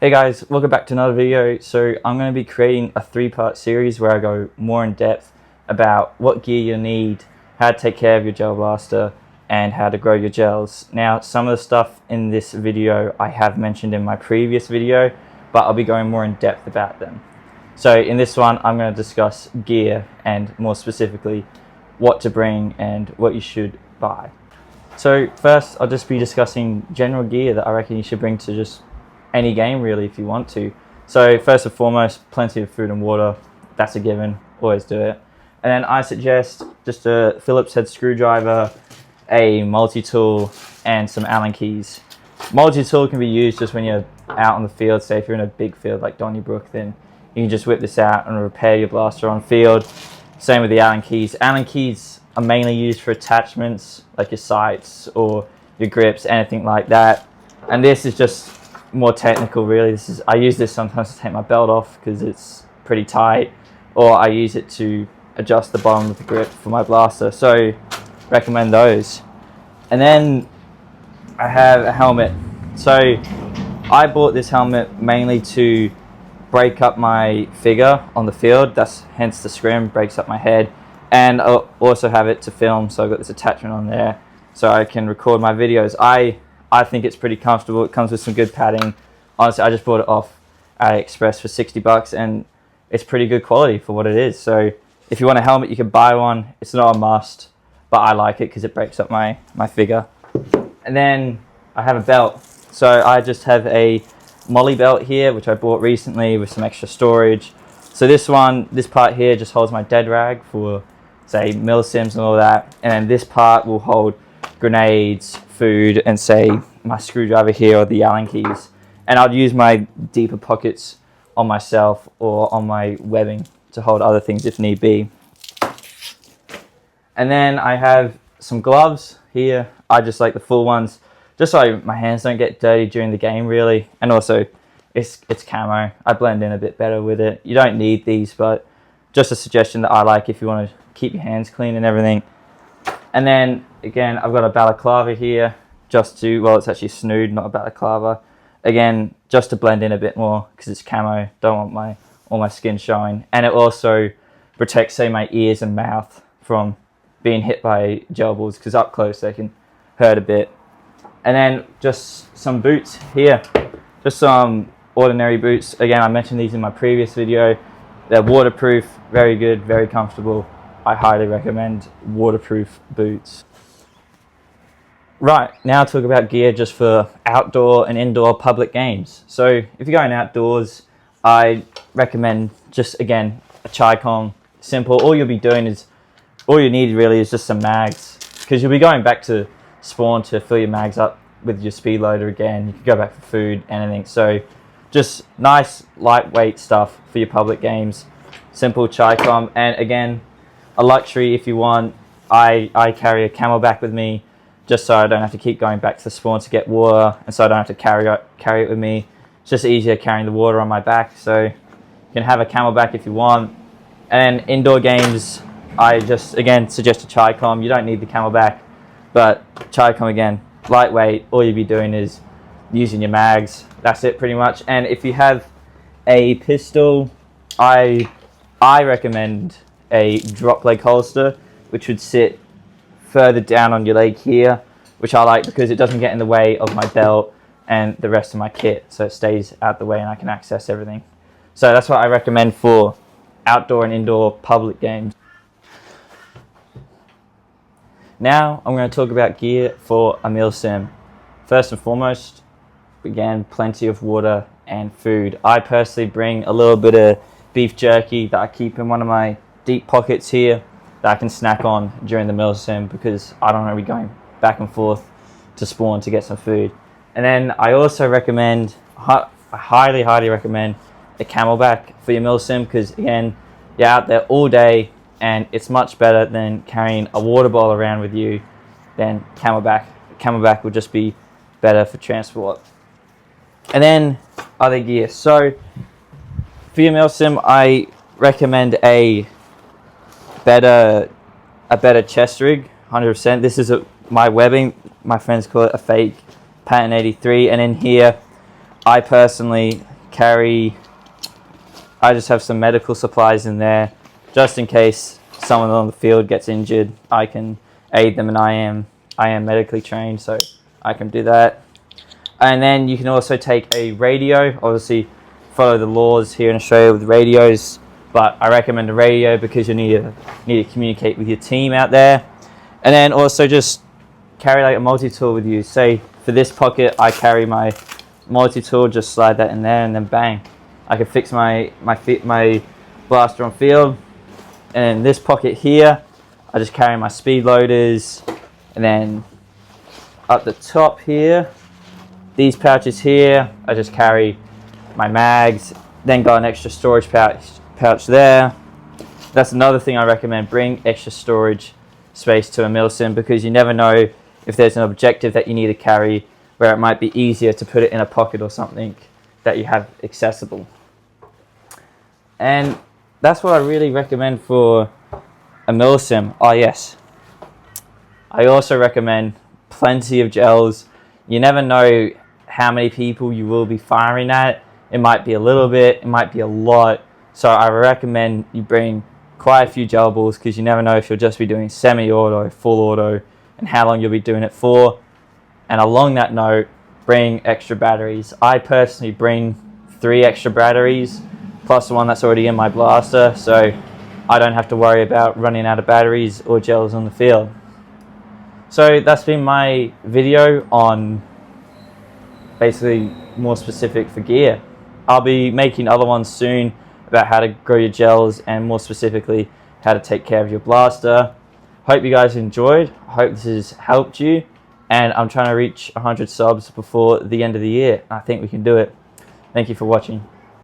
Hey guys, welcome back to another video. So I'm going to be creating a 3-part series where I go more in depth about what gear you need, how to take care of your gel blaster, and how to grow your gels. Now, some of the stuff in this video I have mentioned in my previous video, but I'll be going more in depth about them. So in this one, I'm going to discuss gear and more specifically what to bring and what you should buy. So first, I'll just be discussing general gear that I reckon you should bring to just any game really if you want to. So first and foremost, plenty of food and water. That's a given, always do it. And then I suggest just a Phillips head screwdriver, a multi-tool, and some Allen keys. Multi-tool can be used just when you're out on the field. Say if you're in a big field like Donnybrook, then you can just whip this out and repair your blaster on field. Same with the Allen keys. Allen keys are mainly used for attachments like your sights or your grips, anything like that. And this is just more technical really. I use this sometimes to take my belt off because it's pretty tight, or I use it to adjust the bottom of the grip for my blaster, so recommend those. And then I have a helmet. So I bought this helmet mainly to break up my figure on the field. That's hence the scrim, breaks up my head. And I'll also have it to film, so I've got this attachment on there so I can record my videos. I think it's pretty comfortable. It comes with some good padding. Honestly, I just bought it off AliExpress for 60 bucks and it's pretty good quality for what it is. So if you want a helmet, you can buy one. It's not a must, but I like it because it breaks up my figure. And then I have a belt. So I just have a Molly belt here, which I bought recently with some extra storage. So this part here just holds my dead rag for, say, Milsims and all that. And then this part will hold grenades, food, and say my screwdriver here or the Allen keys. And I'd use my deeper pockets on myself or on my webbing to hold other things if need be. And then I have some gloves here. I just like the full ones just so my hands don't get dirty during the game really. And also it's camo. I blend in a bit better with it. You don't need these, but just a suggestion that I like if you want to keep your hands clean and everything. And then again, I've got a balaclava here just to, well, it's actually snood, not a balaclava. Again, just to blend in a bit more because it's camo. Don't want all my skin showing. And it also protects, say, my ears and mouth from being hit by gel balls because up close they can hurt a bit. And then just some boots here. Just some ordinary boots. Again, I mentioned these in my previous video. They're waterproof, very good, very comfortable. I highly recommend waterproof boots. Right, now I'll talk about gear just for outdoor and indoor public games. So if you're going outdoors, I recommend just, again, a Chicom. Simple. All you need really is just some mags, because you'll be going back to spawn to fill your mags up with your speed loader again. You can go back for food, anything. So just nice, lightweight stuff for your public games. Simple Chicom. And again, a luxury if you want. I carry a Camelback with me just so I don't have to keep going back to the spawn to get water, and so I don't have to carry it with me. It's just easier carrying the water on my back, so you can have a Camelback if you want. And indoor games, I just again suggest a Chicom. You don't need the Camelback, but Chicom again, lightweight. All you'll be doing is using your mags. That's it pretty much. And if you have a pistol, I recommend a drop leg holster, which would sit further down on your leg here, which I like because it doesn't get in the way of my belt and the rest of my kit, so it stays out the way and I can access everything. So that's what I recommend for outdoor and indoor public games. Now I'm going to talk about gear for a Milsim. First and foremost, again, plenty of water and food. I personally bring a little bit of beef jerky that I keep in one of my deep pockets here that I can snack on during the Milsim because I don't want to be going back and forth to spawn to get some food. And then I also recommend, I highly recommend a Camelback for your Milsim because again, you're out there all day and it's much better than carrying a water bottle around with you than Camelback. Camelback will just be better for transport. And then other gear. So for your Milsim, I recommend a better chest rig, 100%. This is my webbing. My friends call it a fake patent 83. And in here, I personally I just have some medical supplies in there, just in case someone on the field gets injured. I can aid them, and I am medically trained, so I can do that. And then you can also take a radio. Obviously, follow the laws here in Australia with radios, but I recommend a radio because you need to communicate with your team out there. And then also just carry like a multi-tool with you. Say for this pocket, I carry my multi-tool, just slide that in there, and then bang, I can fix my blaster on field. And in this pocket here, I just carry my speed loaders, and then up the top here, these pouches here, I just carry my mags, then got an extra storage pouch there. That's another thing I recommend, bring extra storage space to a milsim, because you never know if there's an objective that you need to carry where it might be easier to put it in a pocket or something that you have accessible. And that's what I really recommend for a milsim. Oh yes, I also recommend plenty of gels. You never know how many people you will be firing at. It might be a little bit, it might be a lot. So I recommend you bring quite a few gel balls, because you never know if you'll just be doing semi-auto, full auto, and how long you'll be doing it for. And along that note, bring extra batteries. I personally bring 3 extra batteries, plus the one that's already in my blaster, so I don't have to worry about running out of batteries or gels on the field. So that's been my video on basically more specific for gear. I'll be making other ones soon about how to grow your gels, and more specifically how to take care of your blaster. Hope you guys enjoyed. Hope this has helped you, and I'm trying to reach 100 subs before the end of the year. I think we can do it. Thank you for watching.